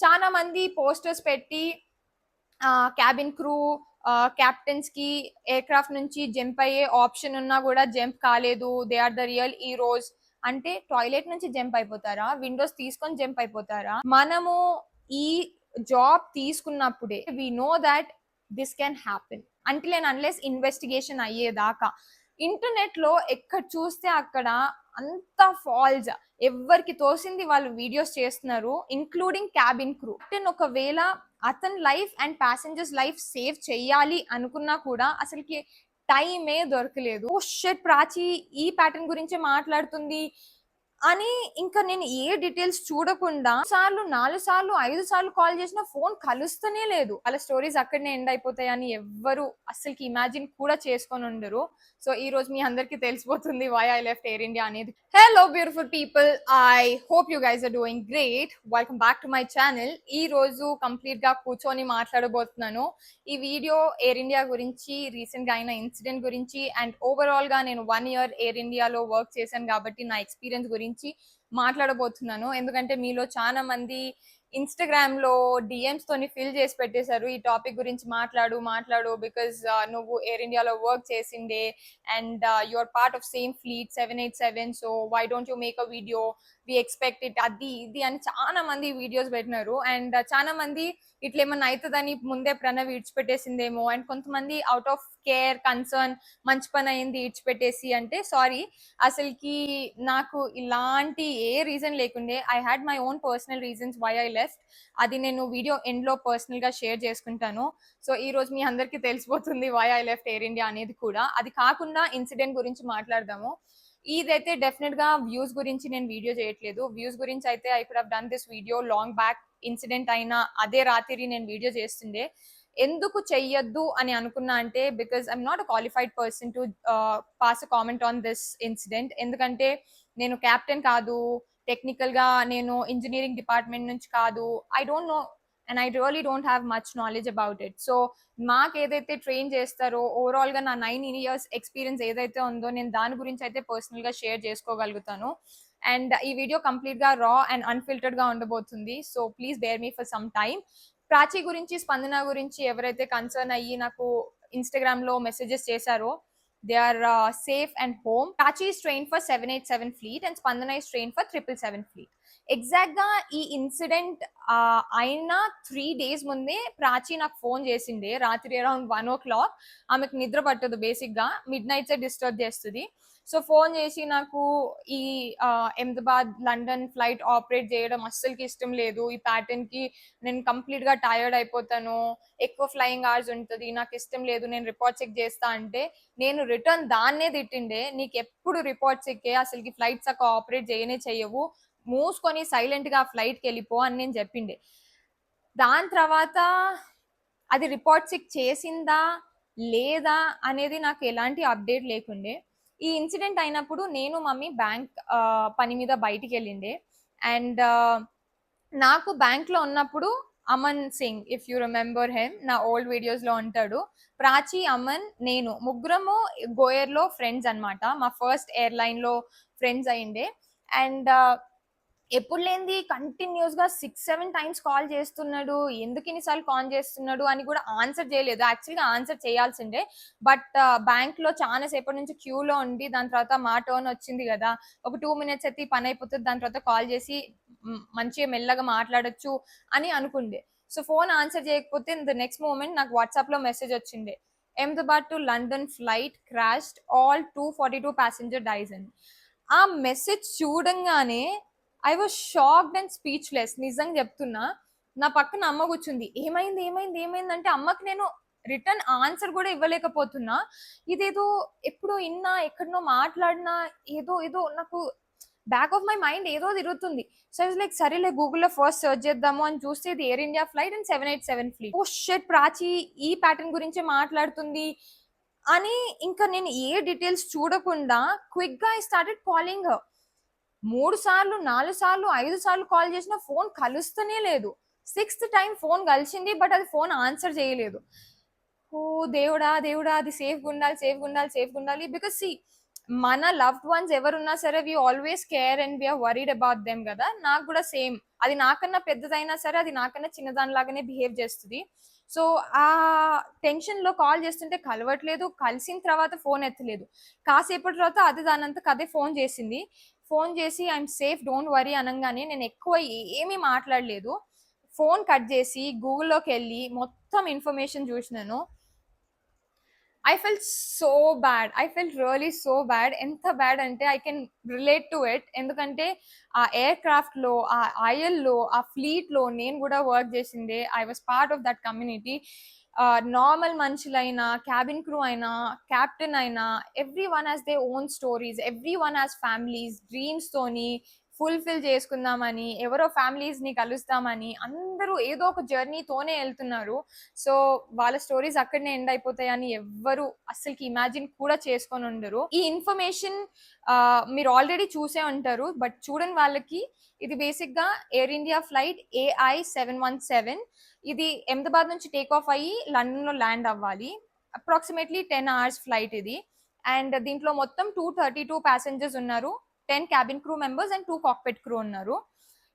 చాలా మంది పోస్టర్స్ పెట్టి క్యాబిన్ క్రూ క్యాప్టెన్స్ కి ఎయిర్ క్రాఫ్ట్ నుంచి జంప్ అయ్యే ఆప్షన్ ఉన్నా కూడా జంప్ కాలేదు, they are the real heroes అంటే టాయిలెట్ నుంచి జంప్ అయిపోతారా, విండోస్ తీసుకొని జంప్ అయిపోతారా? మనము ఈ జాబ్ తీసుకున్నప్పుడే we know that this can happen until and unless investigation అయ్యేదాకా. ఇంటర్నెట్ లో ఎక్కడ చూస్తే అక్కడ అంత ఫాల్స్, ఎవరికి తోసింది వాళ్ళు వీడియోస్ చేస్తున్నారు, ఇంక్లూడింగ్ క్యాబిన్ క్రూ. ఒకవేళ అతని life and passengers life save చెయ్యాలి అనుకున్నా కూడా అసలుకి టైమే దొరకలేదు. ఓ షట్, ప్రాచి ఈ ప్యాటర్న్ గురించి మాట్లాడుతుంది అని ఇంకా నేను ఏ డీటెయిల్స్ చూడకుండా 4 సార్లు 5 సార్లు కాల్ చేసిన ఫోన్ కలుస్తూనే లేదు. వాళ్ళ స్టోరీస్ అక్కడనే ఎండ్ అయిపోతాయని ఎవ్వరు అసలుకి ఇమాజిన్ కూడా చేసుకొని ఉండరు. సో ఈ రోజు మీ అందరికి తెలిసిపోతుంది why I left Air India అనేది. Hello beautiful people, I hope you guys are doing great. Welcome back to my channel. ఈ రోజు కంప్లీట్ గా కూర్చొని మాట్లాడబోతున్నాను. ఈ వీడియో ఎయిర్ ఇండియా గురించి, రీసెంట్ గా అయిన ఇన్సిడెంట్ గురించి, అండ్ ఓవరాల్ గా నేను 1 year ఎయిర్ ఇండియాలో వర్క్ చేశాను కాబట్టి నా ఎక్స్పీరియన్స్ గురించి మాట్లాడబోతున్నాను. ఎందుకంటే మీలో చాలా మంది ఇన్స్టాగ్రామ్ లో డిఎమ్స్ తోని ఫిల్ చేసి పెట్టేశారు ఈ టాపిక్ గురించి మాట్లాడు మాట్లాడు, బికాస్ నువ్వు ఎయిర్ ఇండియాలో వర్క్ చేసిండే and your part of same fleet 787, so why don't you make a video, we expect it, అది ఇది అని చాలా మంది వీడియోస్ పెట్టినారు. అండ్ చాలా మంది ఇట్లా ఏమన్నా అవుతుందని ముందే ప్రణవ్ విడిచిపెట్టేసిందేమో, అండ్ కొంతమంది అవుట్ ఆఫ్ కేర్ కన్సర్న్ మంచి పని అయింది విడిచిపెట్టేసి అంటే, సారీ, అసలుకి నాకు ఇలాంటి ఏ రీజన్ లేకుండే. I had my own personal reasons why I left. అది నేను వీడియో ఎండ్ లో పర్సనల్ గా షేర్ చేసుకుంటాను. సో ఈ రోజు మీ అందరికీ తెలిసిపోతుంది why I left Air India అనేది కూడా. అది కాకుండా ఇన్సిడెంట్ గురించి మాట్లాడదాము. ఇదైతే డెఫినెట్ గా వ్యూస్ గురించి నేను వీడియో చేయట్లేదు. వ్యూస్ గురించి అయితే I could have done this video long back. Incident అయినా అదే రాత్రి నేను వీడియో చేస్తుండే. ఎందుకు చెయ్యొద్దు అని అనుకున్నా అంటే, because I'm not a qualified person to pass a comment on this incident. ఎందుకంటే నేను క్యాప్టెన్ కాదు, టెక్నికల్ గా నేను ఇంజనీరింగ్ డిపార్ట్మెంట్ నుంచి కాదు, I don't know and I really don't have much knowledge about it. So మాకు ఏదైతే ట్రైన్ చేస్తారో ఓవరాల్ గా నా 9 years ఎక్స్పీరియన్స్ ఏదైతే ఉందో నేను దాని గురించి అయితే పర్సనల్ గా షేర్ చేసుకోగలుగుతాను. అండ్ ఈ వీడియో కంప్లీట్ గా రా అండ్ అన్ఫిల్టర్డ్ గా ఉండబోతుంది. So please bear me for some time. Prachi గురించి, స్పందన గురించి ఎవరైతే కన్సర్న్ అయ్యి నాకు ఇన్స్టాగ్రామ్ లో మెసేజెస్ చేశారో, they are safe and home. Prachi is trained for 787 fleet and Spandana is trained for 777 fleet. Exact గా ఈ ఇన్సిడెంట్ అయిన 3 days ముందే ప్రాచి నాకు ఫోన్ చేసిండే, రాత్రి అరౌండ్ 1 o'clock. ఆమెకు నిద్ర పట్టదు, బేసిక్ గా మిడ్ నైట్స్ డిస్టర్బ్ చేస్తుంది. సో ఫోన్ చేసి నాకు ఈ అహ్మదాబాద్ లండన్ ఫ్లైట్ ఆపరేట్ చేయడం అస్సలకి ఇష్టం లేదు, ఈ ప్యాటర్న్ కి నేను కంప్లీట్ గా టైర్డ్ అయిపోతాను, ఎక్కువ ఫ్లయింగ్ అవర్స్ ఉంటుంది, నాకు ఇష్టం లేదు, నేను రిపోర్ట్ చెక్ చేస్తా అంటే నేను రిటర్న్ దాన్నే తిట్టిండే, నీకు ఎప్పుడు రిపోర్ట్ చెక్కే, అసలుకి ఫ్లైట్స్ అక్క ఆపరేట్ చేయనే చెయ్యవు, మూసుకొని సైలెంట్ గా ఫ్లైట్ కి వెళ్ళిపో అని నేను చెప్పిండే. దాని తర్వాత అది రిపోర్ట్ చెక్ చేసిందా లేదా అనేది నాకు ఎలాంటి అప్డేట్ లేకుండే. ఈ ఇన్సిడెంట్ అయినప్పుడు నేను మమ్మీ బ్యాంక్ పని మీద బయటికి వెళ్ళిండే. అండ్ నాకు బ్యాంక్ లో ఉన్నప్పుడు Aman Singh, if you remember him, నా ఓల్డ్ వీడియోస్ లో ఉంటాడు. ప్రాచి, అమన్, నేను ముగ్గురము గోయర్ లో ఫ్రెండ్స్ అన్నమాట. మా ఫస్ట్ ఎయిర్లైన్ లో ఫ్రెండ్స్ అయిండే. అండ్ ఎప్పుడు లేనిది కంటిన్యూస్ గా 6-7 times కాల్ చేస్తున్నాడు. ఎందుకు ఇన్నిసార్లు కాల్ చేస్తున్నాడు అని కూడా ఆన్సర్ చేయలేదు. యాక్చువల్గా ఆన్సర్ చేయాల్సిందే, బట్ బ్యాంక్ లో చాలా సేపటి నుంచి క్యూలో ఉండి దాని తర్వాత మా టర్న్ వచ్చింది కదా, ఒక 2 minutes అయితే పని అయిపోతుంది, దాని తర్వాత కాల్ చేసి మంచిగా మెల్లగా మాట్లాడొచ్చు అని అనుకుండే. సో ఫోన్ ఆన్సర్ చేయకపోతే ద నెక్స్ట్ మూమెంట్ నాకు వాట్సాప్ లో మెసేజ్ వచ్చిండే, Ahmedabad to London flight crashed, all 242 passenger dies అని. ఆ మెసేజ్ చూడంగానే I was shocked and speechless. నిజంగా చెప్తున్నా, నా పక్కన అమ్మ కూర్చుంది, ఏమైంది ఏమైంది ఏమైంది అంటే అమ్మకి నేను రిటర్న్ ఆన్సర్ కూడా ఇవ్వలేకపోతున్నా. ఇదేదో ఎప్పుడు ఇన్నా ఎక్కడనో మాట్లాడినా ఏదో ఏదో నాకు బ్యాక్ ఆఫ్ మై మైండ్ ఏదో తిరుగుతుంది. సో ఐ వాజ్ లైక్, సరేలే గూగుల్లో ఫస్ట్ సెర్చ్ చేద్దాము అని చూస్తే ఇది Air India flight and 787 fleet. Oh shit, Prachi ఈ ప్యాటర్న్ గురించే మాట్లాడుతుంది అని ఇంకా నేను ఏ డీటెయిల్స్ చూడకుండా క్విక్ గా ఐ స్టార్టెడ్ కాలింగ్ హర్. 3 సార్లు 4 సార్లు 5 సార్లు కాల్ చేసినా ఫోన్ కలుస్తూనే లేదు. 6th time ఫోన్ కలిసింది, బట్ అది ఫోన్ ఆన్సర్ చేయలేదు. ఓ దేవుడా దేవుడా, అది సేఫ్గా ఉండాలి సేఫ్గా ఉండాలి సేఫ్గా ఉండాలి. బికాస్ సి మన లవ్డ్ వన్స్ ఎవరున్నా సరే we always care and we are worried about them కదా. నాకు కూడా సేమ్, అది నాకన్నా పెద్దదైనా సరే అది నాకన్నా చిన్నదానిలాగానే బిహేవ్ చేస్తుంది. సో ఆ టెన్షన్ లో కాల్ చేస్తుంటే కలవట్లేదు, కలిసిన తర్వాత ఫోన్ ఎత్తలేదు. కాసేపటి తర్వాత అది దానంతకు అదే ఫోన్ చేసింది. ఫోన్ చేసి ఐఎమ్ సేఫ్ డోంట్ వరీ అనగానే నేను ఎక్కువ ఏమీ మాట్లాడలేదు. ఫోన్ కట్ చేసి గూగుల్లోకి వెళ్ళి మొత్తం ఇన్ఫర్మేషన్ చూసినాను. I felt so bad. I felt really so bad. ఎంత బ్యాడ్ అంటే I can relate to it. ఎందుకంటే ఆ ఎయిర్ క్రాఫ్ట్ లో, ఆ ఐఎల్ లో, ఆ ఫ్లీట్ లో నేను కూడా వర్క్ చేసిందే. I was part of that community. Normal మనుషులైనా, క్యాబిన్ క్రూ అయినా, క్యాప్టెన్ అయినా, every one has they own stories, every one has families, dreams తోని ఫుల్ఫిల్ చేసుకుందామని, ఎవరో ఫ్యామిలీస్ ని కలుస్తామని అందరూ ఏదో ఒక జర్నీతోనే వెళ్తున్నారు. సో వాళ్ళ స్టోరీస్ అక్కడనే ఎండ్ అయిపోతాయని ఎవ్వరు అస్సలకి ఇమాజిన్ కూడా చేసుకొని ఉండరు. ఈ ఇన్ఫర్మేషన్ మీరు ఆల్రెడీ చూసే ఉంటారు, బట్ చూడని వాళ్ళకి ఇది బేసిక్ గా ఎయిర్ ఇండియా ఫ్లైట్ AI-717. ఇది అహ్మదాబాద్ నుంచి టేక్ ఆఫ్ అయ్యి లండన్ లో ల్యాండ్ అవ్వాలి. అప్రాక్సిమేట్లీ 10 hours ఫ్లైట్ ఇది. అండ్ దీంట్లో మొత్తం 232 passengers ఉన్నారు, 10 cabin crew members and 2 cockpit crew ఉన్నారు.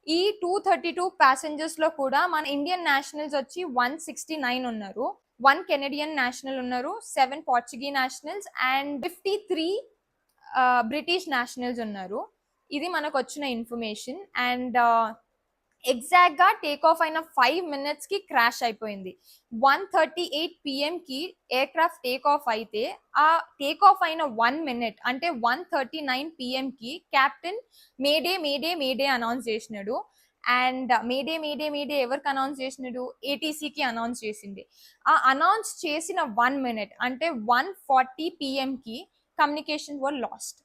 ఈ 232 passengers లో కూడా మన ఇండియన్ నేషనల్స్ వచ్చి 169 ఉన్నారు, 1 కెనడియన్ నేషనల్ ఉన్నారు, 7 పోర్చుగీ నేషనల్స్ అండ్ 53 బ్రిటిష్ నేషనల్స్ ఉన్నారు. ఇది మనకు వచ్చిన ఇన్ఫర్మేషన్. అండ్ ఎగ్జాక్ట్ గా టేక్ ఆఫ్ అయిన 5 minutes కి క్రాష్ అయిపోయింది. 1:38 PM కి ఎయిర్ క్రాఫ్ట్ టేక్ ఆఫ్ అయితే ఆ టేక్ ఆఫ్ అయిన 1 minute అంటే 1:39 PM కి captain mayday mayday mayday announce చేసినాడు. అండ్ మేడే మేడే మేడే ఎవరికి అనౌన్స్ చేసినాడు? ఏటీసీకి అనౌన్స్ చేసింది. ఆ అనౌన్స్ చేసిన 1 minute అంటే 1:40 PM కి కమ్యూనికేషన్ వర్ లాస్ట్.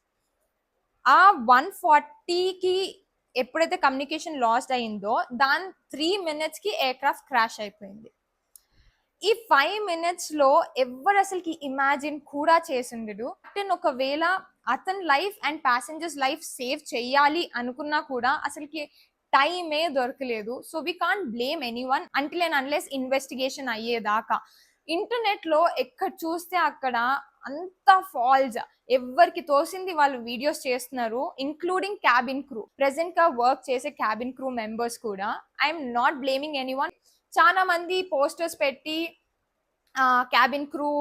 ఆ 1:40కి ఎప్పుడైతే కమ్యూనికేషన్ లాస్ట్ అయిందో దాని 3 minutes కి ఎయిర్ క్రాఫ్ట్ క్రాష్ అయిపోయింది. ఈ 5 minutes లో ఎవరు అసలుకి ఇమాజిన్ కూడా చేసిండడు. కెప్టెన్ ఒకవేళ అతని life and passengers life save చెయ్యాలి అనుకున్నా కూడా అసలుకి టైమే దొరకలేదు. So we can't blame anyone until and unless investigation అయ్యేదాకా. ఇంటర్నెట్ లో ఎక్కడ చూస్తే అక్కడ అంత ఫాల్స్, ఎవరికి తోసింది వాళ్ళు వీడియోస్ చేస్తున్నారు, ఇంక్లూడింగ్ క్యాబిన్ క్రూ, ప్రెసెంట్ గా వర్క్ చేసే క్యాబిన్ క్రూ మెంబర్స్ కూడా. I'm not blaming anyone. చాలా మంది పోస్టర్స్ పెట్టి క్యాబిన్ క్రూ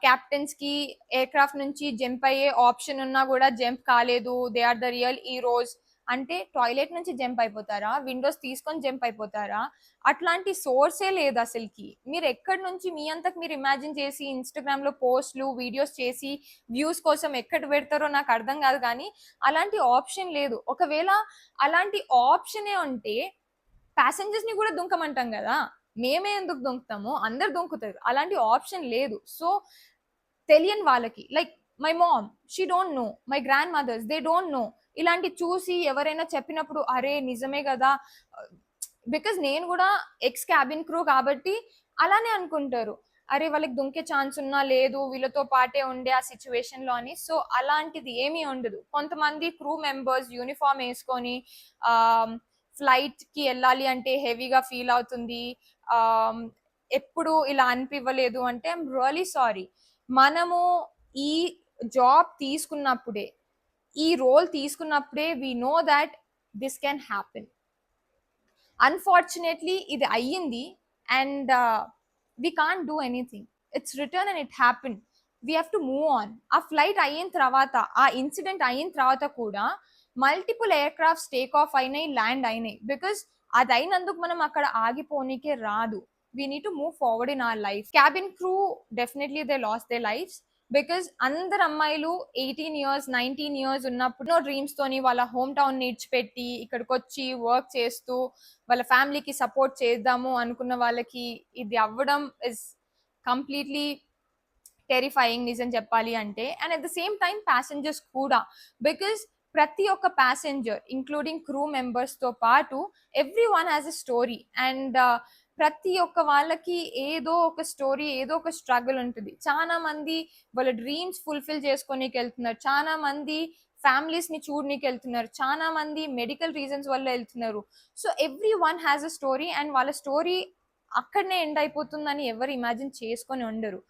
క్యాప్టెన్స్ కి ఎయిర్ క్రాఫ్ట్ నుంచి జంప్ అయ్యే ఆప్షన్ ఉన్నా కూడా జంప్ కాలేదు, they are the real heroes అంటే టాయిలెట్ నుంచి జంప్ అయిపోతారా, విండోస్ తీసుకొని జంప్ అయిపోతారా? అట్లాంటి సోర్సే లేదు అసలుకి. మీరు ఎక్కడి నుంచి మీ అంతకు మీరు ఇమాజిన్ చేసి ఇన్స్టాగ్రామ్ లో పోస్ట్లు వీడియోస్ చేసి వ్యూస్ కోసం ఎక్కడ పెడతారో నాకు అర్థం కాదు, కానీ అలాంటి ఆప్షన్ లేదు. ఒకవేళ అలాంటి ఆప్షనే ఉంటే ప్యాసింజర్స్ ని కూడా దుంకమంటాం కదా, మేమే ఎందుకు దుంకుతాము, అందరు దుంకుతారు. అలాంటి ఆప్షన్ లేదు. సో తెలియని వాళ్ళకి, like my mom, she don't know, my grandmothers they don't know. ఇలాంటి చూసి ఎవరైనా చెప్పినప్పుడు అరే నిజమే కదా, బికాజ్ నేను కూడా ఎక్స్ క్యాబిన్ క్రూ కాబట్టి అలానే అనుకుంటారు, అరే వాళ్ళకి దుంకే ఛాన్స్ ఉన్నా లేదు వీళ్ళతో పాటే ఉండే ఆ సిచ్యువేషన్ లో అని. సో అలాంటిది ఏమీ ఉండదు. కొంతమంది క్రూ మెంబర్స్ యూనిఫామ్ వేసుకొని ఫ్లైట్ కి వెళ్ళాలి అంటే హెవీగా ఫీల్ అవుతుంది, ఎప్పుడు ఇలా అనిపివ్వలేదు అంటే ఐఎమ్ రియలీ సారీ. మనము ఈ జాబ్ తీసుకున్నప్పుడే, ఈ రోల్ తీసుకున్నప్పుడే we know that this can happen. Unfortunately ఇది అయ్యింది and we can't do anything. It's return and it happen. We have to move on. ఆ ఫ్లైట్ అయిన తర్వాత, ఆ ఇన్సిడెంట్ అయిన తర్వాత కూడా multiple aircrafts take off అయినాయి, ల్యాండ్ అయినాయి. బికాస్ అది అయినందుకు మనం అక్కడ ఆగిపోనీకే రాదు. We need to move forward in our life. Cabin crew definitely they lost they lives because అందరు అమ్మాయిలు 18 years 19 years ఉన్నప్పుడు డ్రీమ్స్ తోని వాళ్ళ హోమ్ టౌన్ నిడిచిపెట్టి ఇక్కడికి వచ్చి వర్క్ చేస్తూ వాళ్ళ ఫ్యామిలీకి సపోర్ట్ చేద్దాము అనుకున్న వాళ్ళకి ఇది అవ్వడం ఇస్ కంప్లీట్లీ టెరిఫైయింగ్ నిజం చెప్పాలి అంటే. And at the same time passengers కూడా, బికాస్ ప్రతి ఒక్క ప్యాసింజర్ ఇంక్లూడింగ్ క్రూ మెంబర్స్ తో పాటు every one has a story. And ప్రతి ఒక్క వాళ్ళకి ఏదో ఒక స్టోరీ, ఏదో ఒక స్ట్రగుల్ ఉంటుంది. చాలా మంది వాళ్ళ డ్రీమ్స్ ఫుల్ఫిల్ చేసుకోనీకి వెళ్తున్నారు, చాలా మంది ఫ్యామిలీస్ ని చూడనీకి వెళ్తున్నారు, చాలా మంది మెడికల్ రీజన్స్ వల్ల వెళ్తున్నారు. So everyone has a story and వాళ్ళ స్టోరీ అక్కడనే ఎండ్ అయిపోతుందని ఎవరు ఇమాజిన్ చేసుకొని ఉండరు.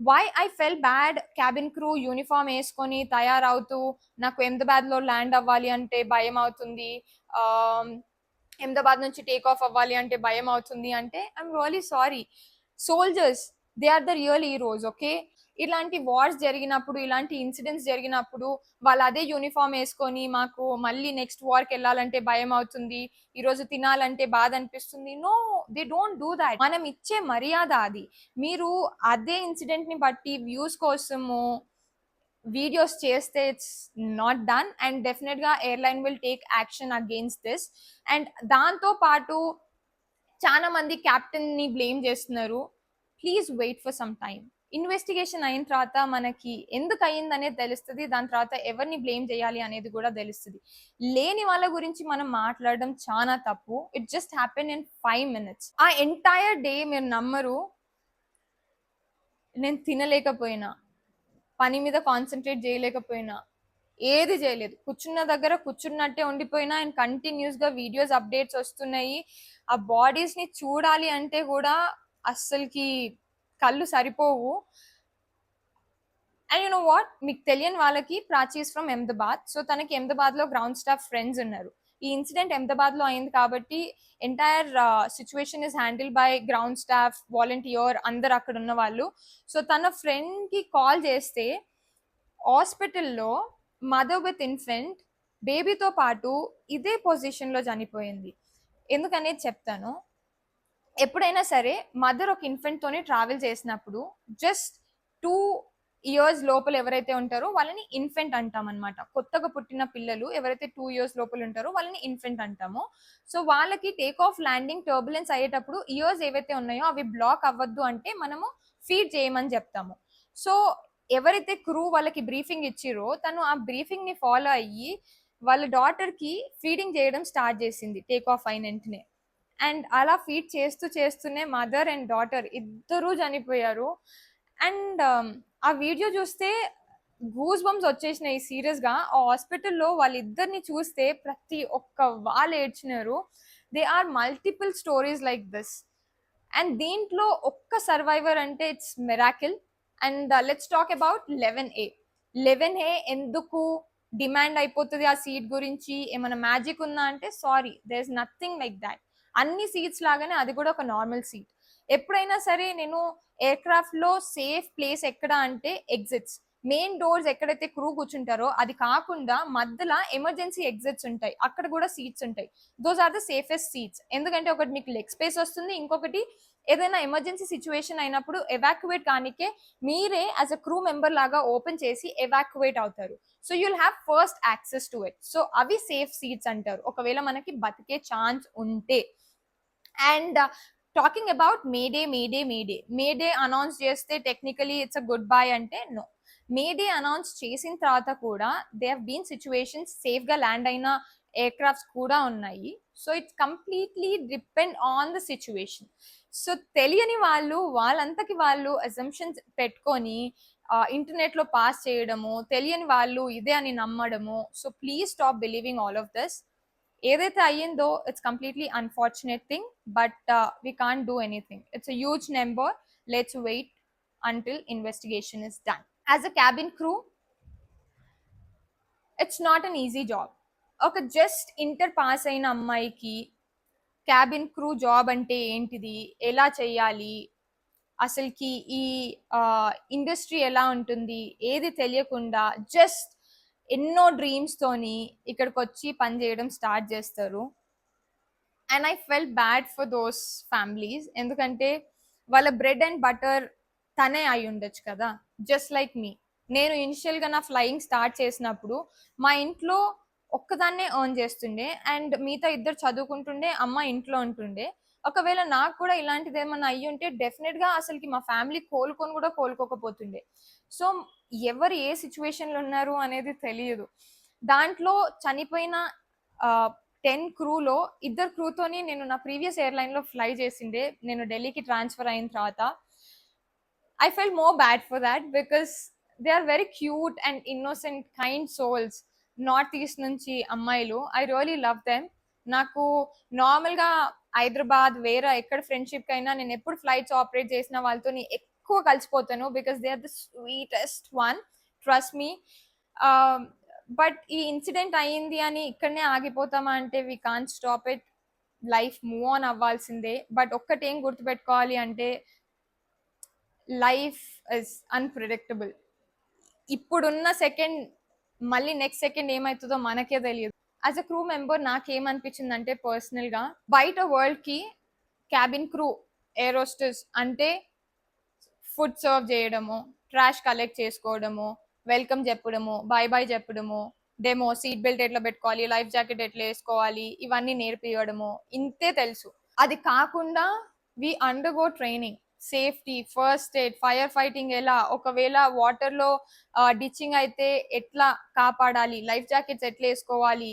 Why I feel bad, cabin crew uniform వేసుకొని తయారవుతూ నాకు అహ్మదాబాద్లో ల్యాండ్ అవ్వాలి అంటే భయం అవుతుంది, అహ్మదాబాద్ నుంచి టేక్ ఆఫ్ అవ్వాలి అంటే భయం అవుతుంది అంటే I'm really sorry. Soldiers, they are the real heroes. Okay, ఇలాంటి వార్స్ జరిగినప్పుడు, ఇలాంటి ఇన్సిడెంట్స్ జరిగినప్పుడు వాళ్ళు అదే యూనిఫామ్ వేసుకొని మాకు మళ్ళీ నెక్స్ట్ వార్కి వెళ్ళాలంటే భయం అవుతుంది, ఈరోజు తినాలంటే బాధ అనిపిస్తుంది. No, they don't do that. మనం ఇచ్చే మర్యాద అది. మీరు అదే ఇన్సిడెంట్ ని బట్టి వ్యూస్ కోసము వీడియోస్ చేస్తే it's not done, and definite గా airline will take action against this. And దాంతో పాటు చాలా మంది క్యాప్టెన్ ని బ్లేమ్ చేస్తున్నారు. Please wait for some time. Investigation అయిన తర్వాత మనకి ఎందుకు అయ్యింది అనేది తెలుస్తుంది, దాని తర్వాత ఎవరిని బ్లేమ్ చేయాలి అనేది కూడా తెలుస్తుంది. లేని వాళ్ళ గురించి మనం మాట్లాడడం చాలా తప్పు. It just happen in 5 minutes. ఆ ఎంటైర్ డే మీరు నమ్మరు, నేను తినలేకపోయినా, పని మీద కాన్సన్ట్రేట్ చేయలేకపోయినా, ఏది చేయలేదు, కూర్చున్న దగ్గర కూర్చున్నట్టే ఉండిపోయినా. అండ్ కంటిన్యూస్ గా వీడియోస్ అప్డేట్స్ వస్తున్నాయి. ఆ బాడీస్ ని చూడాలి అంటే కూడా అస్సలకి కళ్ళు సరిపోవు. అండ్ యు నో వాట్, మీకు తెలియని వాళ్ళకి, ప్రాచీస్ ఫ్రమ్ అహ్మదాబాద్. సో తనకి అహ్మదాబాద్ లో గ్రౌండ్ స్టాఫ్ ఫ్రెండ్స్ ఉన్నారు. ఈ ఇన్సిడెంట్ అహ్మదాబాద్ లో అయింది కాబట్టి entire situation is handle by ground staff, volunteer, అందరు అక్కడ ఉన్న వాళ్ళు. సో తన ఫ్రెండ్ కి కాల్ చేస్తే హాస్పిటల్లో మదర్ విత్ ఇన్ఫెంట్, బేబీతో పాటు ఇదే పొజిషన్ లో చనిపోయింది. ఎందుకనేది చెప్తాను. ఎప్పుడైనా సరే మదర్ ఒక ఇన్ఫెంట్ తోనే ట్రావెల్ చేసినప్పుడు జస్ట్ 2 years లోపల ఎవరైతే ఉంటారో వాళ్ళని ఇన్ఫెంట్ అంటాం అనమాట. కొత్తగా పుట్టిన పిల్లలు ఎవరైతే 2 years లోపల ఉంటారో వాళ్ళని ఇన్ఫెంట్ అంటాము. సో వాళ్ళకి టేక్ ఆఫ్, ల్యాండింగ్, టర్బులెన్స్ అయ్యేటప్పుడు ఇయర్స్ ఏవైతే ఉన్నాయో అవి బ్లాక్ అవ్వద్దు అంటే మనము ఫీడ్ చేయమని చెప్తాము. సో ఎవరైతే క్రూ వాళ్ళకి బ్రీఫింగ్ ఇచ్చిరో తను ఆ బ్రీఫింగ్ ని ఫాలో అయ్యి వాళ్ళ డాటర్ కి ఫీడింగ్ చేయడం స్టార్ట్ చేసింది టేక్ ఆఫ్ అయిన వెంటనే. అండ్ అలా ఫీడ్ చేస్తూ చేస్తూనే మదర్ అండ్ డాటర్ ఇద్దరూ చనిపోయారు. అండ్ ఆ వీడియో చూస్తే గూస్ బంప్స్ వచ్చేసినాయి సీరియస్ గా. ఆ హాస్పిటల్లో వాళ్ళిద్దరిని చూస్తే ప్రతి ఒక్క వాళ్ళు ఏడ్చినారు. They are multiple stories like this. And దీంట్లో ఒక్క సర్వైవర్ అంటే it's miracle. And let's talk about 11A. 11A ఎందుకు డిమాండ్ అయిపోతుంది ఆ సీట్ గురించి, ఏమైనా మ్యాజిక్ ఉందా అంటే sorry, there is nothing like that. అన్ని సీట్స్ లాగానే అది కూడా ఒక నార్మల్ సీట్. ఎప్పుడైనా సరే నేను ఎయిర్క్రాఫ్ట్ లో సేఫ్ ప్లేస్ ఎక్కడ అంటే ఎగ్జిట్స్, మెయిన్ డోర్స్ ఎక్కడైతే క్రూ కూర్చుంటారో అది కాకుండా మధ్యలో ఎమర్జెన్సీ ఎగ్జిట్స్ ఉంటాయి, అక్కడ కూడా సీట్స్ ఉంటాయి. Those are the safest seats. ఎందుకంటే ఒకటి మీకు లెగ్ స్పేస్ వస్తుంది, ఇంకొకటి ఏదైనా ఎమర్జెన్సీ సిచ్యువేషన్ అయినప్పుడు ఎవాక్యువేట్ కానికే మీరే యాజ్ అ క్రూ మెంబర్ లాగా ఓపెన్ చేసి ఎవాక్యువేట్ అవుతారు. So you'll have first access to it. So అవి సేఫ్ సీట్స్ అంటారు ఒకవేళ మనకి బతికే ఛాన్స్ ఉంటే. And talking about mayday, mayday, mayday, mayday announce చేస్తే technically it's a goodbye అంటే నో. మేడే అనౌన్స్ చేసిన తర్వాత కూడా they have been situations safe గా ల్యాండ్ అయిన ఎయిర్క్రాఫ్ట్స్ కూడా ఉన్నాయి. So it's completely depend on the situation. So తెలియని వాళ్ళు వాళ్ళంతకి వాళ్ళు అజంప్షన్స్ పెట్టుకొని ఇంటర్నెట్ లో పాస్ చేయడము, తెలియని వాళ్ళు ఇదే అని నమ్మడము. So please stop believing all of this. ఏదైతే అయ్యిందో it's completely unfortunate thing, but we can't do anything. It's a huge number. Let's wait until investigation is done. As a cabin crew, it's not an easy job. ఒక just inter pass అయిన అమ్మాయికి cabin crew job అంటే ఏంటిది, ఎలా చేయాలి, అసలుకి ఈ industry ఎలా ఉంటుంది ఏది తెలియకుండా జస్ట్ ఎన్నో డ్రీమ్స్ తోని ఇక్కడికి వచ్చి పని చేయడం స్టార్ట్ చేస్తారు. And I feel bad for those families, ఎందుకంటే వాళ్ళ బ్రెడ్ అండ్ బటర్ తనే అయి ఉండొచ్చు కదా. జస్ట్ లైక్ మీ, నేను ఇనిషియల్గా నా ఫ్లయింగ్ స్టార్ట్ చేసినప్పుడు మా ఇంట్లో ఒక్కదాన్నే ఎర్న్ చేస్తుండే అండ్ మిగతా ఇద్దరు చదువుకుంటుండే, అమ్మ ఇంట్లో ఉంటుండే. ఒకవేళ నాకు కూడా ఇలాంటిది ఏమన్నా అయ్యి ఉంటే డెఫినెట్గా అసలుకి మా ఫ్యామిలీ కోలుకొని కూడా కోలుకోకపోతుండే. సో ఎవరు ఏ సిచ్యువేషన్లో ఉన్నారు అనేది తెలియదు. దాంట్లో చనిపోయిన 10 క్రూలో ఇద్దరు క్రూతోని నేను నా ప్రీవియస్ ఎయిర్లైన్లో ఫ్లై చేసిండే, నేను ఢిల్లీకి ట్రాన్స్ఫర్ అయిన తర్వాత. I felt more bad for that because they are very cute and innocent, kind souls. North east నుంచి అమ్మాయిలు, ఐ రియలీ లవ్ దెమ్. నాకు నార్మల్గా హైదరాబాద్ వేరే ఎక్కడ ఫ్రెండ్షిప్ అయినా నేను ఎప్పుడు ఫ్లైట్స్ ఆపరేట్ చేసిన వాళ్ళతో ఎక్కువ కలిసిపోతాను because they are the sweetest one, trust me. But ఈ ఇన్సిడెంట్ అయ్యింది అని ఇక్కడనే ఆగిపోతామా అంటే we can't stop it. Life move on అవ్వాల్సిందే. బట్ ఒక్కటి ఏం గుర్తుపెట్టుకోవాలి అంటే లైఫ్ ఇస్ అన్ప్రిడిక్టబుల్. ఇప్పుడున్న సెకండ్ మళ్ళీ నెక్స్ట్ సెకండ్ ఏమవుతుందో మనకే తెలియదు. యాజ్ అ క్రూ మెంబర్ నాకేమనిపించిందంటే పర్సనల్గా బయట వరల్డ్కి క్యాబిన్ క్రూ ఏరోస్టర్స్ అంటే ఫుడ్ సర్వ్ చేయడము, ట్రాష్ కలెక్ట్ చేసుకోవడము, వెల్కమ్ చెప్పడము, బై బై చెప్పడము, డెమో సీట్ బెల్ట్ ఎట్లా పెట్టుకోవాలి, లైఫ్ జాకెట్ ఎట్లా వేసుకోవాలి, ఇవన్నీ నేర్పియడము ఇంతే తెలుసు. అది కాకుండా we undergo training, safety, first aid, fire fighting ఎలా, ఒకవేళ వాటర్లో డిచ్చింగ్ అయితే ఎట్లా కాపాడాలి, లైఫ్ జాకెట్స్ ఎట్లా వేసుకోవాలి,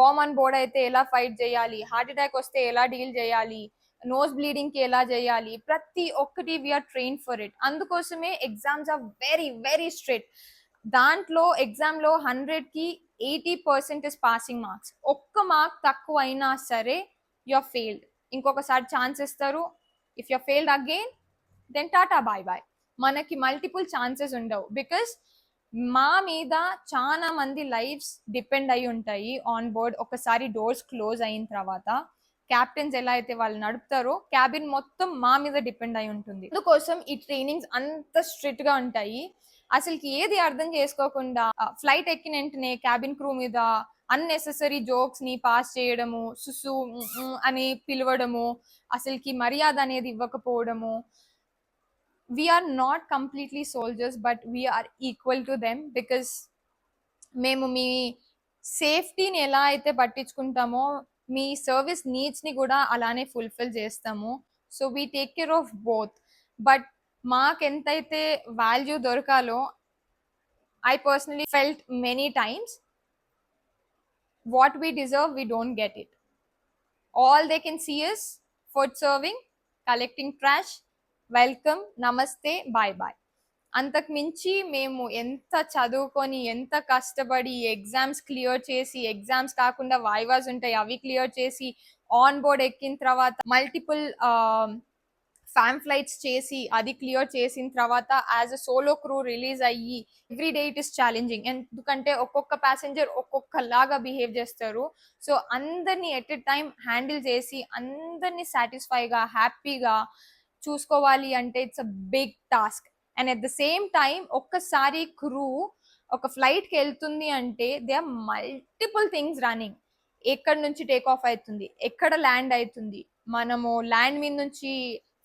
బాంబ్ ఆన్ బోర్డ్ అయితే ఎలా ఫైట్ చేయాలి, హార్ట్ అటాక్ వస్తే ఎలా డీల్ చేయాలి, నోస్ బ్లీడింగ్ కి ఎలా చేయాలి, ప్రతి ఒక్కటి వీఆర్ ట్రైన్ ఫర్ ఇట్. అందుకోసమే exams are very very strict. దాంట్లో ఎగ్జామ్ లో 100కి 80% ఇస్ పాసింగ్ మార్క్స్. ఒక్క మార్క్ తక్కువ అయినా సరే యూఆర్ ఫెయిల్డ్. ఇంకొకసారి ఛాన్స్ ఇస్తారు. If you're failed again then tata bye bye. మనకి మల్టిపుల్ ఛాన్సెస్ ఉండవు బికాస్ మా మీద చాలా మంది లైఫ్స్ డిపెండ్ అయి ఉంటాయి ఆన్ బోర్డ్. ఒకసారి డోర్స్ క్లోజ్ అయిన తర్వాత క్యాప్టెన్స్ ఎలా అయితే వాళ్ళు నడుపుతారో క్యాబిన్ మొత్తం మా మీద డిపెండ్ అయి ఉంటుంది. అందుకోసం ఈ ట్రైనింగ్స్ అంత స్ట్రిక్ట్ గా ఉంటాయి. అసలుకి ఏది అర్థం చేసుకోకుండా ఫ్లైట్ ఎక్కిన వెంటనే క్యాబిన్ క్రూ మీద అన్నెసెసరీ జోక్స్ ని పాస్ చేయడము, సుసు అని పిలవడము, అసలుకి మర్యాద అనేది ఇవ్వకపోవడము. We're not completely soldiers but we're equal to them because మేము మీ సేఫ్టీని ఎలా అయితే పట్టించుకుంటామో మీ సర్వీస్ నీడ్స్ ని కూడా అలానే ఫుల్ఫిల్ చేస్తాము. So we take care of both. But మాకెంతైతే వాల్యూ దొరకాలో I personally felt many times what we deserve we don't get it. All they can see is food serving, collecting trash, welcome, నమస్తే, bye bye. అంతకు మించి మేము ఎంత చదువుకొని ఎంత కష్టపడి ఎగ్జామ్స్ క్లియర్ చేసి, ఎగ్జామ్స్ కాకుండా వైవాస్ ఉంటాయి అవి క్లియర్ చేసి, ఆన్ బోర్డ్ ఎక్కిన తర్వాత మల్టిపుల్ ఫ్యామ్ ఫ్లైట్స్ చేసి అది క్లియర్ చేసిన తర్వాత as a solo crew release అయ్యి every day it is challenging. ఎందుకంటే ఒక్కొక్క ప్యాసింజర్ ఒక్కొక్కలాగా బిహేవ్ చేస్తారు. సో అందరినీ ఎట్ ఎ టైం హ్యాండిల్ చేసి అందరినీ సాటిస్ఫైగా హ్యాపీగా చూసుకోవాలి అంటే it's a big task. And at the same time ఒక్కసారి క్రూ ఒక ఫ్లైట్కి వెళ్తుంది అంటే they are multiple things running. ఎక్కడి నుంచి టేక్ ఆఫ్ అవుతుంది, ఎక్కడ ల్యాండ్ అవుతుంది, మనము ల్యాండ్ మీద నుంచి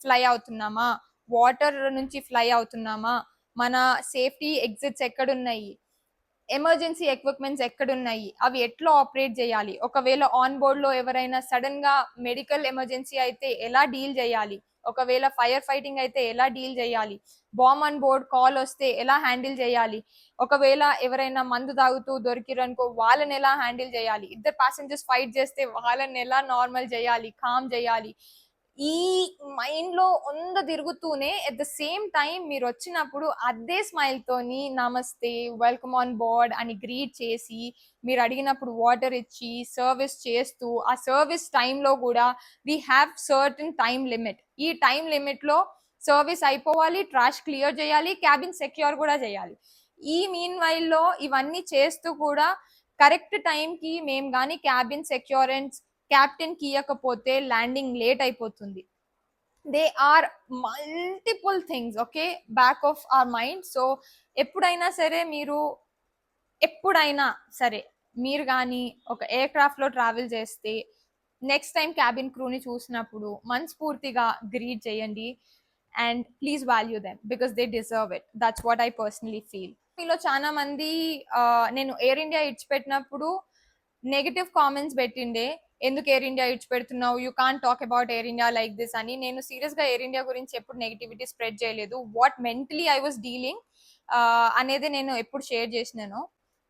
ఫ్లై అవుతున్నామా, వాటర్ నుంచి ఫ్లై అవుతున్నామా, మన సేఫ్టీ ఎగ్జిట్స్ ఎక్కడున్నాయి, ఎమర్జెన్సీ ఎక్విప్మెంట్స్ ఎక్కడున్నాయి, అవి ఎట్లా ఆపరేట్ చేయాలి, ఒకవేళ ఆన్ బోర్డ్ లో ఎవరైనా సడన్ గా మెడికల్ ఎమర్జెన్సీ అయితే ఎలా డీల్ చేయాలి, ఒకవేళ ఫైర్ ఫైటింగ్ అయితే ఎలా డీల్ చేయాలి, బాంబ్ ఆన్ బోర్డ్ కాల్ వస్తే ఎలా హ్యాండిల్ చేయాలి, ఒకవేళ ఎవరైనా మందు తాగుతూ దొరికిరనుకో వాళ్ళని ఎలా హ్యాండిల్ చేయాలి, ఇద్దరు ప్యాసింజర్స్ ఫైట్ చేస్తే వాళ్ళని ఎలా నార్మల్ చేయాలి, కామ్ చేయాలి. ఈ మైండ్ లో తిరుగుతూనే ఎట్ ద సేమ్ టైం మీరు వచ్చినప్పుడు అదే స్మైల్ తోని నమస్తే, వెల్కమ్ ఆన్ బోర్డ్ అని గ్రీట్ చేసి, మీరు అడిగినప్పుడు వాటర్ ఇచ్చి సర్వీస్ చేస్తూ, ఆ సర్వీస్ టైంలో కూడా we have certain time limit. ఈ టైం లిమిట్ లో సర్వీస్ అయిపోవాలి, ట్రాష్ క్లియర్ చేయాలి, క్యాబిన్ సెక్యూర్ కూడా చేయాలి. ఈ మీన్ వైల్ లో ఇవన్నీ చేస్తూ కూడా కరెక్ట్ టైంకి మేము కానీ క్యాబిన్ సెక్యూరెన్స్ క్యాప్టెన్ కి ఇవ్వకపోతే ల్యాండింగ్ లేట్ అయిపోతుంది. They are multiple things okay back of our mind. సో ఎప్పుడైనా సరే మీరు కానీ ఒక ఎయిర్ క్రాఫ్ట్ లో ట్రావెల్ చేస్తే నెక్స్ట్ టైం క్యాబిన్ క్రూని చూసినప్పుడు మనస్ఫూర్తిగా గ్రీట్ చేయండి and please value them because they deserve it. That's what I personally feel. మీలో చాలా మంది నేను ఎయిర్ ఇండియా ఇచ్చిపెట్టినప్పుడు నెగటివ్ కామెంట్స్ పెట్టిండే, ఎందుకు ఎయిర్ ఇండియా ఇచ్చిపెడుతున్నావు, you can't talk about Air India like this అని. నేను సీరియస్ గా ఎయిర్ ఇండియా గురించి ఎప్పుడు నెగిటివిటీ స్ప్రెడ్ చేయలేదు. What mentally I was dealing అనేది నేను ఎప్పుడు షేర్ చేసినాను.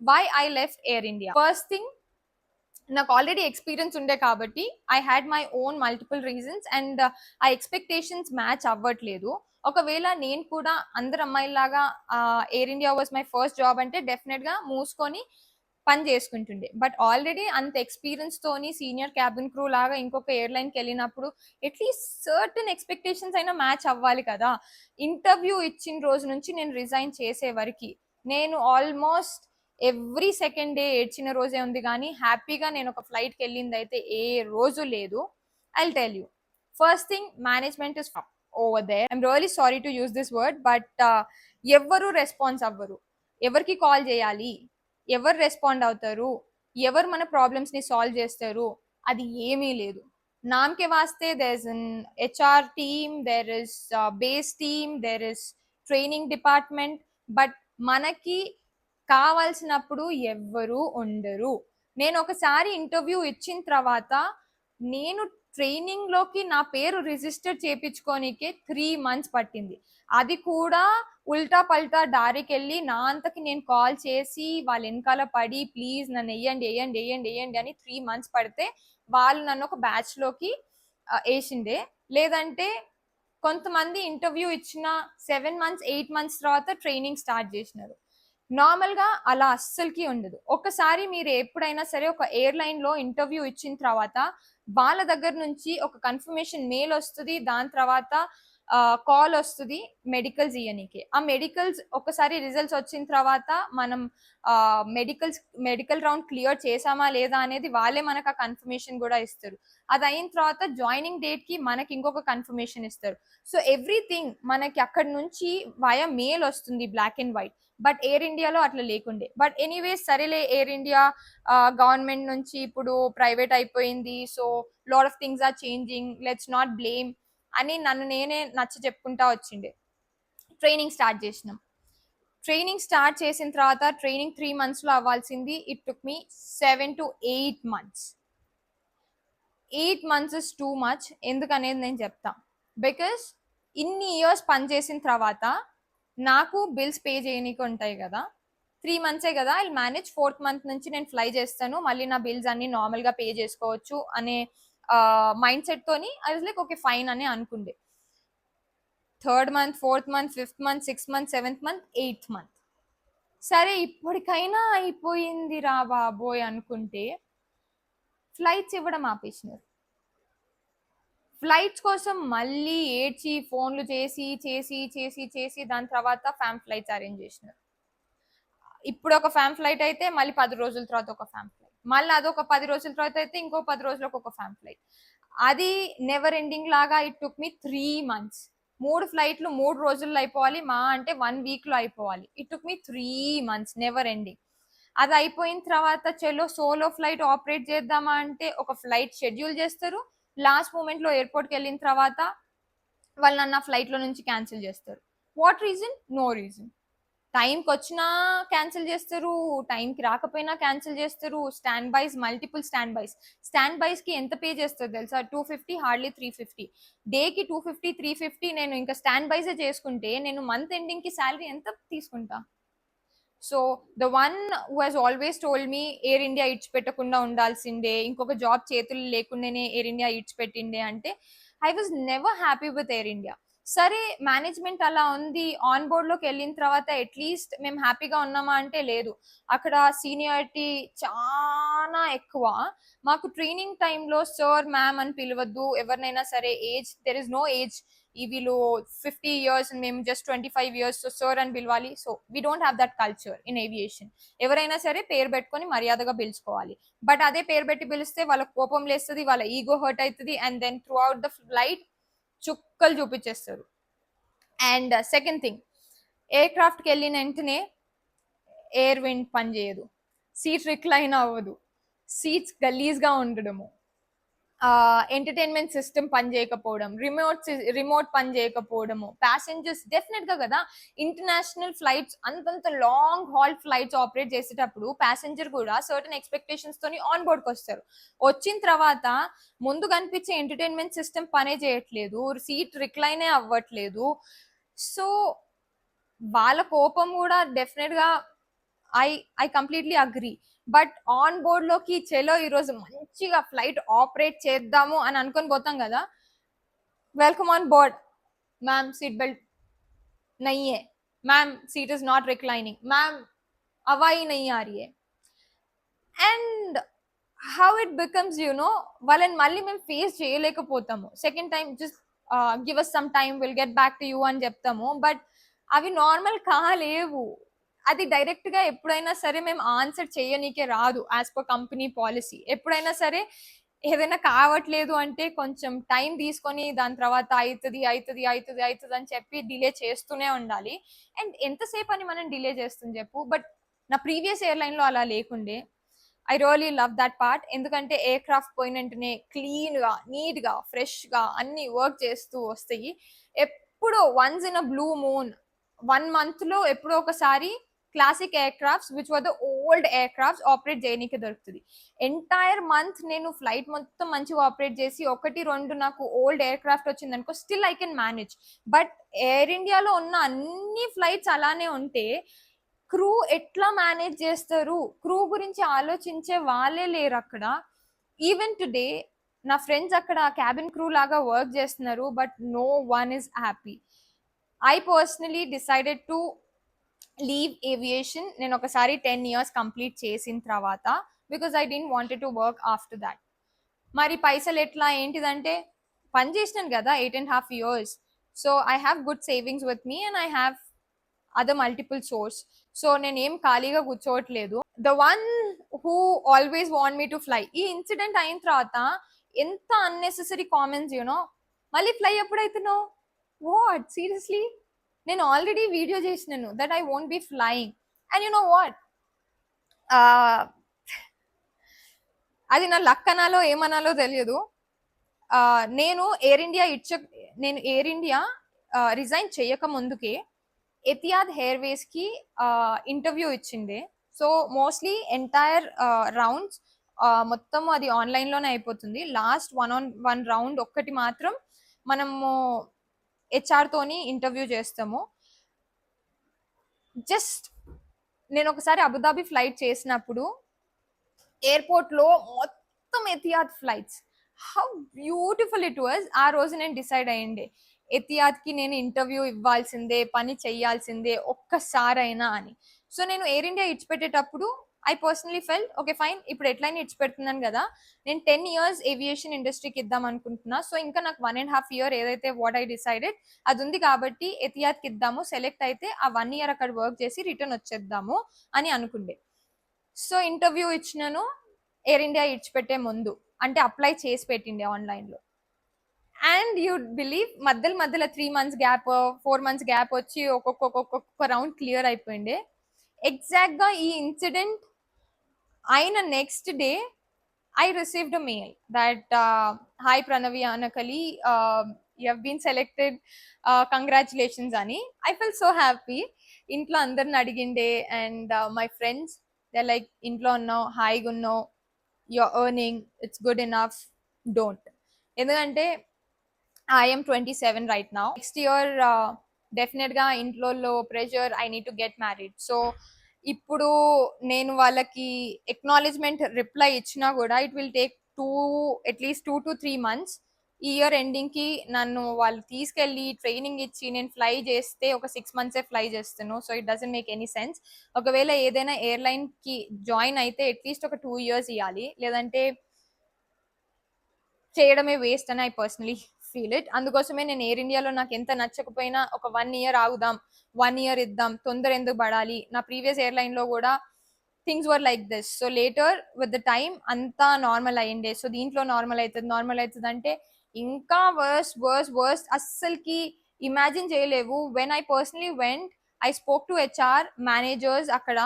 Why I left Air India, first thing నాకు ఆల్రెడీ ఎక్స్పీరియన్స్ ఉండే కాబట్టి I had my own multiple reasons and ఆ ఎక్స్పెక్టేషన్స్ మ్యాచ్ అవ్వట్లేదు. ఒకవేళ నేను కూడా అందరు అమ్మాయిలాగా Air India was my first job అంటే డెఫినెట్ గా మూసుకొని పని చేసుకుంటుండే. బట్ ఆల్రెడీ అంత ఎక్స్పీరియన్స్ తోని సీనియర్ క్యాబిన్ క్రూ లాగా ఇంకొక ఎయిర్లైన్కి వెళ్ళినప్పుడు అట్లీస్ట్ సర్టన్ ఎక్స్పెక్టేషన్స్ అయినా మ్యాచ్ అవ్వాలి కదా. ఇంటర్వ్యూ ఇచ్చిన రోజు నుంచి నేను రిజైన్ చేసే వరకు నేను ఆల్మోస్ట్ ఎవ్రీ సెకండ్ డే ఏడ్చిన రోజే ఉంది, కానీ హ్యాపీగా నేను ఒక ఫ్లైట్కి వెళ్ళింది అయితే ఏ రోజు లేదు. I tell you, first thing management is over there. I'm really sorry to use this word, but ఎవ్వరు రెస్పాన్స్ అవ్వరు. ఎవరికి కాల్ చేయాలి, ఎవరు రెస్పాండ్ అవుతారు, ఎవరు మన ప్రాబ్లమ్స్ ని సాల్వ్ చేస్తారు, అది ఏమీ లేదు. నామకే వాస్తే there is an HR team, there is base team, there is training department, but మనకి కావాల్సినప్పుడు ఎవ్వరూ ఉండరు. నేను ఒకసారి ఇంటర్వ్యూ ఇచ్చిన తర్వాత నేను ట్రైనింగ్ లోకి నా పేరు రిజిస్టర్ చేయించుకోనికే 3 months పట్టింది. అది కూడా ఉల్టా పల్టా దారికి వెళ్ళి నా అంతకి నేను కాల్ చేసి వాళ్ళ వెనకాల పడి ప్లీజ్ నన్ను వెయ్యండి వెయ్యండి వెయ్యండి వెయ్యండి అని 3 months పడితే వాళ్ళు నన్ను ఒక బ్యాచ్ లోకి వేసిండే. లేదంటే కొంతమంది ఇంటర్వ్యూ ఇచ్చిన 7 months 8 months తర్వాత ట్రైనింగ్ స్టార్ట్ చేసినారు. నార్మల్ గా అలా అస్సలకి ఉండదు. ఒకసారి మీరు ఎప్పుడైనా సరే ఒక ఎయిర్లైన్ లో ఇంటర్వ్యూ ఇచ్చిన తర్వాత వాళ్ళ దగ్గర నుంచి ఒక కన్ఫర్మేషన్ మెయిల్ వస్తుంది, దాని తర్వాత కాల్ వస్తుంది మెడికల్స్ ఇయనికి. ఆ మెడికల్స్ ఒకసారి రిజల్ట్స్ వచ్చిన తర్వాత మనం మెడికల్ రౌండ్ క్లియర్ చేసామా లేదా అనేది వాళ్ళే మనకు ఆ కన్ఫర్మేషన్ కూడా ఇస్తారు. అది అయిన తర్వాత జాయినింగ్ డేట్ కి మనకి ఇంకొక కన్ఫర్మేషన్ ఇస్తారు. సో ఎవ్రీథింగ్ మనకి అక్కడ నుంచి వయా మెయిల్ వస్తుంది black and white. But air ఇండియాలో అట్లా లేకుండే. బట్ ఎనీవేస్ సరేలే, ఎయిర్ ఇండియా గవర్నమెంట్ నుంచి ఇప్పుడు ప్రైవేట్ అయిపోయింది, so lot of things are changing, let's not blame అని నన్ను నేనే నచ్చ చెప్పుకుంటా వచ్చిండే. ట్రైనింగ్ స్టార్ట్ చేసినాం. ట్రైనింగ్ స్టార్ట్ చేసిన తర్వాత ట్రైనింగ్ 3 months లో అవ్వాల్సింది it took me 7 to 8 months. 8 months is too much. ఎందుకనేది నేను చెప్తా. బికాస్ ఇన్ని ఇయర్స్ పనిచేసిన తర్వాత నాకు బిల్స్ పే చేయనీకి ఉంటాయి కదా. 3 months కదా, ఐ మేనేజ్. 4th month నుంచి నేను ఫ్లై చేస్తాను, మళ్ళీ నా బిల్స్ అన్ని నార్మల్ గా పే చేసుకోవచ్చు అనే మైండ్ సెట్ తోని I was like okay fine అని అనుకుండే. 3rd month 4th month 5th month 6th month 7th month 8th month సరే ఇప్పటికైనా అయిపోయింది రా బాబోయ్ అనుకుంటే ఫ్లైట్స్ ఇవ్వడం ఆపేసినారు. ఫ్లైట్స్ కోసం మళ్ళీ ఏడ్చి ఫోన్లు చేసి చేసి చేసి చేసి దాని తర్వాత ఫ్యామ్ ఫ్లైట్స్ అరేంజ్ చేసినారు. ఇప్పుడు ఒక ఫ్యామ్ ఫ్లైట్ అయితే మళ్ళీ 10 రోజుల తర్వాత ఒక ఫ్యామ్ ఫ్లైట్, మళ్ళీ అదొక 10 రోజుల తర్వాత అయితే ఇంకో 10 రోజులకు ఒక ఫ్యామ్ ఫ్లైట్. అది నెవర్ ఎండింగ్ లాగా ఇట్ టుక్ మీ 3 months. 3 ఫ్లైట్లు 3 రోజుల్లో అయిపోవాలి, మా అంటే 1 week లో అయిపోవాలి. It took me 3 months never ending. అది అయిపోయిన తర్వాత చలో సోలో ఫ్లైట్ ఆపరేట్ చేద్దామా అంటే ఒక ఫ్లైట్ షెడ్యూల్ చేస్తారు, లాస్ట్ మూమెంట్ లో ఎయిర్పోర్ట్కి వెళ్ళిన తర్వాత వాళ్ళు నన్ను ఆ ఫ్లైట్ లో నుంచి క్యాన్సిల్ చేస్తారు. What reason? No reason. టైంకి వచ్చినా క్యాన్సిల్ చేస్తారు, టైంకి రాకపోయినా క్యాన్సిల్ చేస్తారు. Standbys, multiple standbys కి ఎంత పే చేస్తారు తెలుసా? 250, హార్డ్లీ 350. డేకి 250 350. నేను ఇంకా స్టాండ్ బైసే చేసుకుంటే నేను మంత్ ఎండింగ్ కి శాలరీ ఎంత తీసుకుంటా? So the one who has always told me Air India ఇడ్చిపెట్టకుండా ఉండాల్సిందే, ఇంకొక జాబ్ చేతులు లేకుండానే ఎయిర్ ఇండియా ఇడ్చిపెట్టిండే అంటే I was never happy with air India. సరే మేనేజ్మెంట్ అలా ఉంది, ఆన్ బోర్డ్ లోకి వెళ్ళిన తర్వాత అట్లీస్ట్ మేము హ్యాపీగా ఉన్నామా అంటే లేదు. అక్కడ సీనియారిటీ చాలా ఎక్కువ. మాకు ట్రైనింగ్ టైంలో సార్ మ్యామ్ అని పిలవద్దు ఎవరినైనా సరే. Age, there is no age. ఈ వీళ్ళు 50 years మేము జస్ట్ 25 years, సో సార్ అని పిలవాలి. So we don't have that culture in aviation. ఎవరైనా సరే పేరు పెట్టుకొని మర్యాదగా పిలుచుకోవాలి. బట్ అదే పేరు పెట్టి పిలిస్తే వాళ్ళకి కోపం లేస్తుంది, వాళ్ళ ఈగో హర్ట్ అవుతుంది, and then throughout the flight చుక్కలు చూపించేస్తారు. అండ్ సెకండ్ థింగ్, ఎయిర్ క్రాఫ్ట్కి వెళ్ళిన వెంటనే ఎయిర్ విండ్ పని చేయదు, సీట్ రిక్లైన్ అవ్వదు, సీట్స్ గలీజ్గా ఉండడము, ఎంటర్టైన్మెంట్ సిస్టమ్ పని చేయకపోవడం, రిమోట్ పని చేయకపోవడము. ప్యాసింజర్స్ డెఫినెట్ గా కదా, ఇంటర్నేషనల్ ఫ్లైట్స్ అంతంత లాంగ్ హాల్ ఫ్లైట్స్ ఆపరేట్ చేసేటప్పుడు ప్యాసింజర్ కూడా సర్టన్ ఎక్స్పెక్టేషన్స్ తోని ఆన్ బోర్డ్కి వస్తారు. వచ్చిన తర్వాత ముందు కనిపించే ఎంటర్టైన్మెంట్ సిస్టమ్ పనే చేయట్లేదు, సీట్ రిక్లైనే అవ్వట్లేదు. సో వాళ్ళ కోపం కూడా డెఫినెట్ గా I completely agree. But on board లోకి చలో ఈరోజు మంచిగా ఫ్లైట్ ఆపరేట్ చేద్దాము అని అనుకొని పోతాం కదా. Welcome on board ma'am, seat belt नहीं है ma'am, seat is not reclining ma'am, हवा ही नहीं आ रही है. అండ్ హౌ ఇట్ బికమ్స్ వాళ్ళని మళ్ళీ మేము ఫేస్ చేయలేకపోతాము. Second time just give us some time, will get back to you అని చెప్తాము. బట్ అవి నార్మల్ కాలేవు. అది డైరెక్ట్ గా ఎప్పుడైనా సరే మేము ఆన్సర్ చేయనీకే రాదు యాజ్ పర్ కంపెనీ పాలసీ. ఎప్పుడైనా సరే ఏదైనా కావట్లేదు అంటే కొంచెం టైం తీసుకొని దాని తర్వాత అవుతుంది అవుతుంది అవుతుంది అవుతుంది అని చెప్పి డిలే చేస్తూనే ఉండాలి. అండ్ ఎంతసేపు అని మనం డిలే చేస్తుంది చెప్పు. బట్ నా ప్రీవియస్ ఎయిర్లైన్ లో అలా లేకుండే. I really love that part. ఎందుకంటే ఎయిర్ క్రాఫ్ట్ పోయిన వెంటనే క్లీన్ గా, నీట్ గా, ఫ్రెష్ గా అన్ని వర్క్ చేస్తూ వస్తాయి. ఎప్పుడో once in a blue moon 1 month లో ఎప్పుడో ఒకసారి classic air crafts which were the old air crafts operate చేయనీకి దొరుకుతుంది. ఎంటైర్ మంత్ నేను ఫ్లైట్ మొత్తం మంచిగా ఆపరేట్ చేసి 1-2 నాకు ఓల్డ్ ఎయిర్ క్రాఫ్ట్ వచ్చింది అనుకో, still I can manage. But air ఇండియాలో ఉన్న అన్ని ఫ్లైట్స్ అలానే ఉంటే క్రూ ఎట్లా మేనేజ్ చేస్తారు? క్రూ గురించి ఆలోచించే వాళ్ళే లేరు అక్కడ. ఈవెన్ టుడే నా ఫ్రెండ్స్ అక్కడ క్యాబిన్ క్రూ లాగా వర్క్ చేస్తున్నారు. But no one is happy. I personally decided to leave aviation నేను ఒకసారి 10 years కంప్లీట్ చేసిన తర్వాత, because I didn't wanted to work after that. మరి పైసలు ఎట్లా ఏంటిదంటే పని చేసినాను కదా 8.5 years. So I have good savings with me and I have other multiple source. సో నేనేం ఖాళీగా కూర్చోవట్లేదు. The one who always want me to fly, ఈ ఇన్సిడెంట్ అయిన తర్వాత ఎంత అన్నెసెసరీ కామెంట్స్ మళ్ళీ ఫ్లై ఎప్పుడైతున్నావు, వాట్ సీరియస్లీ, నేను ఆల్రెడీ వీడియో చేసినాను that I won't B flying. And what, అది నా లక్ అనాలో ఏమనాలో తెలియదు. నేను ఎయిర్ ఇండియా రిజైన్ చేయక ముందుకే ఎతియాద్ ఎయిర్వేస్ కి ఇంటర్వ్యూ ఇచ్చిండే. సో మోస్ట్లీ ఎంటైర్ రౌండ్స్ మొత్తం అది ఆన్లైన్ లోనే అయిపోతుంది. లాస్ట్ 1-on-1 రౌండ్ ఒక్కటి మాత్రం మనము హెచ్ఆర్ తోని ఇంటర్వ్యూ చేస్తాము. జస్ట్ నేను ఒకసారి అబుదాబి ఫ్లైట్ చేసినప్పుడు ఎయిర్పోర్ట్ లో మొత్తం Etihad flights, how beautiful it was. ఆ రోజు నేను డిసైడ్ అయ్యిండే ఎతియాద్ కి నేను ఇంటర్వ్యూ ఇవ్వాల్సిందే, పని చెయ్యాల్సిందే ఒక్కసారైనా అని. సో నేను ఎయిర్ ఇండియా ఇచ్చిపెట్టేటప్పుడు I personally felt okay fine, ఇప్పుడు ఎట్లయినా ఇచ్చిపెడుతున్నాను కదా, నేను 10 years ఏవియేషన్ ఇండస్ట్రీకి ఇద్దాం అనుకుంటున్నా. సో ఇంకా నాకు 1.5 year ఏదైతే వాట్ ఐ డిసైడెడ్ అది ఉంది కాబట్టి ఎతియాద్కి ఇద్దాము, సెలెక్ట్ అయితే ఆ 1 year అక్కడ వర్క్ చేసి రిటర్న్ వచ్చేద్దాము అని అనుకుండే. సో ఇంటర్వ్యూ ఇచ్చినాను ఎయిర్ ఇండియా ఇచ్చిపెట్టే ముందు, అంటే అప్లై చేసి పెట్టిండే ఆన్లైన్లో. అండ్ యూ బిలీవ్ మధ్యలో 3 months గ్యాప్, 4 months గ్యాప్ వచ్చి ఒక్కొక్క రౌండ్ క్లియర్ అయిపోయిండే. ఎగ్జాక్ట్ గా ఈ ఇన్సిడెంట్ అయిన next day I received a mail that hi Pranavi Anakali, you have been selected, congratulations ani. I felt so happy. Intlo andarni adiginde and my friends, they're like intlo unnav, hi gunnav, you're earning, it's good enough, don't. ఎందుకంటే I am 27 right now. Next year definite గా ఇంట్లో pressure, I need to get married. So ఇప్పుడు నేను వాళ్ళకి acknowledgement reply ఇచ్చినా కూడా it will take at least 2 to 3 months. ఈ year ending కి నన్ను వాళ్ళు తీసుకెళ్లి ట్రైనింగ్ ఇచ్చి నేను ఫ్లై చేస్తే ఒక 6 months ఫ్లై చేస్తాను. So it doesn't make any sense. ఒకవేళ ఏదైనా ఎయిర్లైన్ కి జాయిన్ అయితే అట్లీస్ట్ ఒక 2 years ఇవ్వాలి, లేదంటే చేయడమే వేస్ట్ అని ఐ పర్సనలీ ఫీల్ ఇట్. అందుకోసమే నేను ఎయిర్ ఇండియాలో నాకు ఎంత నచ్చకపోయినా ఒక 1 year ఆగుదాం, 1 year ఇద్దాం, తొందర ఎందుకు పడాలి. నా ప్రీవియస్ ఎయిర్లైన్ లో కూడా things were like this. So later with the time అంతా నార్మల్ అయ్యిండే. సో దీంట్లో నార్మల్ అవుతుంది అంటే ఇంకా వర్స్ అస్సలకి ఇమాజిన్ చేయలేవు. When I personally vent, I spoke to HR managers అక్కడ,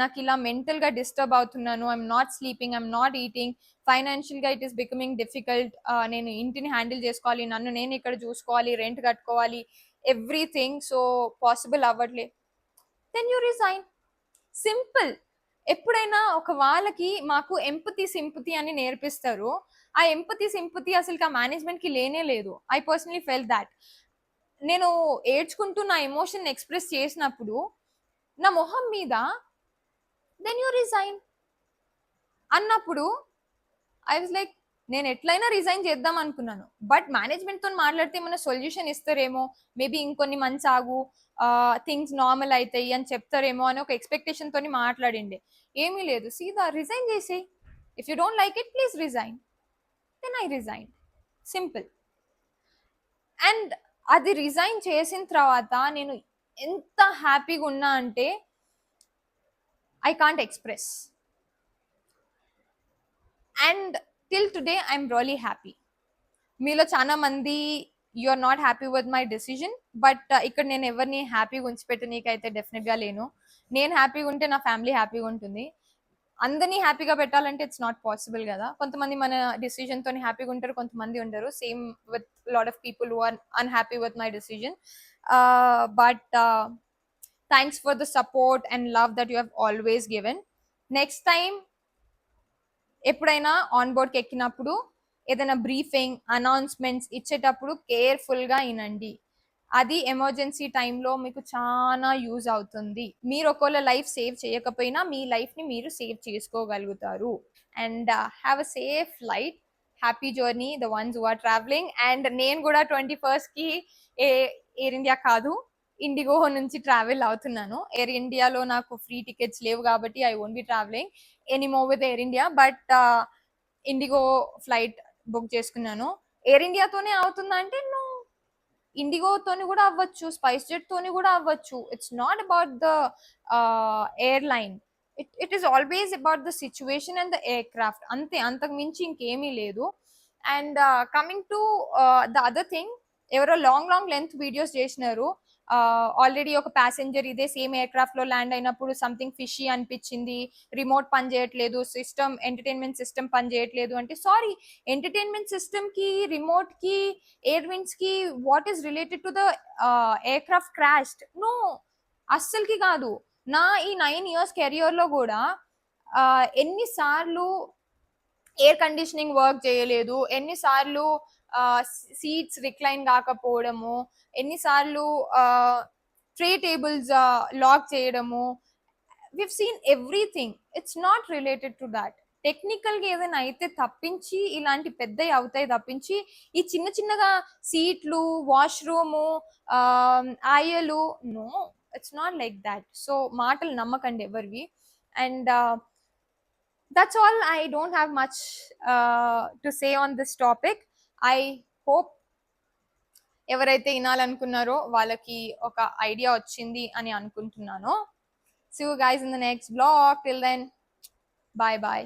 నాకు ఇలా మెంటల్ గా డిస్టర్బ్ అవుతున్నాను, I'm not sleeping, I'm not eating, financial గా ఇట్ ఈస్ బికమింగ్ డిఫికల్ట్, నేను ఇంటిని హ్యాండిల్ చేసుకోవాలి, నన్ను నేను ఇక్కడ చూసుకోవాలి, రెంట్ కట్టుకోవాలి, ఎవ్రీథింగ్. సో పాసిబుల్ అవ్వట్లే, దెన్ యూ రిజైన్, సింపుల్. ఎప్పుడైనా ఒక వాళ్ళకి మాకు ఎంపతి సింపతి అని నేర్పిస్తారు, ఆ ఎంపతి సింపతి అసలు ఆ మేనేజ్మెంట్ కి లేనే లేదు. I personally felt that. నేను ఏడ్చుకుంటూ నా ఎమోషన్ ఎక్స్ప్రెస్ చేసినప్పుడు నా మొహం మీద దెన్ యూ రిజైన్ అన్నప్పుడు ఐ వాజ్ లైక్ నేను ఎట్లయినా రిజైన్ చేద్దాం అనుకున్నాను. బట్ మేనేజ్మెంట్ తో మాట్లాడితే మన సొల్యూషన్ ఇస్తారేమో, మేబీ ఇంకొన్ని మంత్స్ ఆగు, థింగ్స్ నార్మల్ అవుతాయి అని చెప్తారేమో అని ఒక ఎక్స్పెక్టేషన్ తోని మాట్లాడిండే. ఏమీ లేదు, సీదా రిజైన్ చేసి, if you don't like it please resign. Then I resign, simple. And అది రిజైన్ చేసిన తర్వాత నేను ఎంత హ్యాపీగా ఉన్నా అంటే I can't express. And till today I'm really happy. మీలో చాలా మంది you are not happy with my decision, but ఇక్కడ నేను ఎవరిని హ్యాపీగా ఉంచిపెట్టనీకైతే డెఫినెట్గా లేను. నేను హ్యాపీగా ఉంటే నా ఫ్యామిలీ హ్యాపీగా ఉంటుంది. అందరినీ హ్యాపీగా పెట్టాలంటే ఇట్స్ నాట్ పాసిబుల్ కదా. కొంతమంది మన డిసిజన్ తోని హ్యాపీగా ఉంటారు, కొంతమంది ఉండరు. Same with lot of people who are unhappy with my decision. But thanks for the support and love that you have always given. Next time ఎప్పుడైనా ఆన్ బోర్డ్కి ఎక్కినప్పుడు ఏదైనా బ్రీఫింగ్ అనౌన్స్మెంట్స్ ఇచ్చేటప్పుడు కేర్ఫుల్గా వినండి. అది ఎమర్జెన్సీ టైంలో మీకు చాలా యూజ్ అవుతుంది. మీరు ఒకవేళ లైఫ్ సేవ్ చేయకపోయినా మీ లైఫ్ని మీరు సేవ్ చేసుకోగలుగుతారు. And have a safe flight, happy journey the ones who are travelling. అండ్ నేను కూడా 21st ఎయిర్ ఇండియా కాదు, ఇండిగో నుంచి ట్రావెల్ అవుతున్నాను. ఎయిర్ ఇండియాలో నాకు ఫ్రీ టికెట్స్ లేవు కాబట్టి I won't be travelling anymore with air India. But IndiGo flight book చేసుకున్నాను. ఎయిర్ ఇండియాతోనే అవుతుందంటే నో, ఇండిగోతోని కూడా అవ్వచ్చు, స్పైస్ జెట్ తోని కూడా అవ్వచ్చు. It's not about the airline, it is always about the situation and the air craft, అంతే, అంతకు మించి ఇంకేమీ లేదు. And coming to the other thing, ఎవరో లాంగ్ లెంత్ వీడియోస్ చేసినారు. ఆల్రెడీ ఒక ప్యాసింజర్ ఇదే సేమ్ ఎయిర్ క్రాఫ్ట్ లో ల్యాండ్ అయినప్పుడు సంథింగ్ ఫిషీ అనిపించింది, రిమోట్ పని చేయట్లేదు, సిస్టమ్ ఎంటర్టైన్మెంట్ సిస్టమ్ పని చేయట్లేదు అంటే, సారీ, ఎంటర్టైన్మెంట్ సిస్టమ్ కి, రిమోట్ కి, ఎయిర్ విండ్స్ కి what is related to the aircraft crashed? No, అస్సలకి కాదు. నా ఈ 9 years కెరియర్ లో కూడా ఎన్నిసార్లు ఎయిర్ కండిషనింగ్ వర్క్ చేయలేదు, ఎన్నిసార్లు సీట్స్ రిక్లైన్ కాకపోవడము, ఎన్నిసార్లు ట్రే టేబుల్స్ లాక్ చేయడము, we've seen everything. It's not related to that. టెక్నికల్గా ఏదైనా అయితే తప్పించి, ఇలాంటి పెద్దవి అవుతాయి తప్పించి, ఈ చిన్న చిన్నగా సీట్లు, వాష్రూము, ఆయలు, no, it's not like that. So మాటలు నమ్మకండి ఎవరివి. And that's all. I don't have much to say on this topic. I hope ఎవరైతే వినాలనుకున్నారో వాళ్ళకి ఒక ఐడియా వచ్చింది అని అనుకుంటున్నాను. See you guys in the next vlog. Till then, bye bye.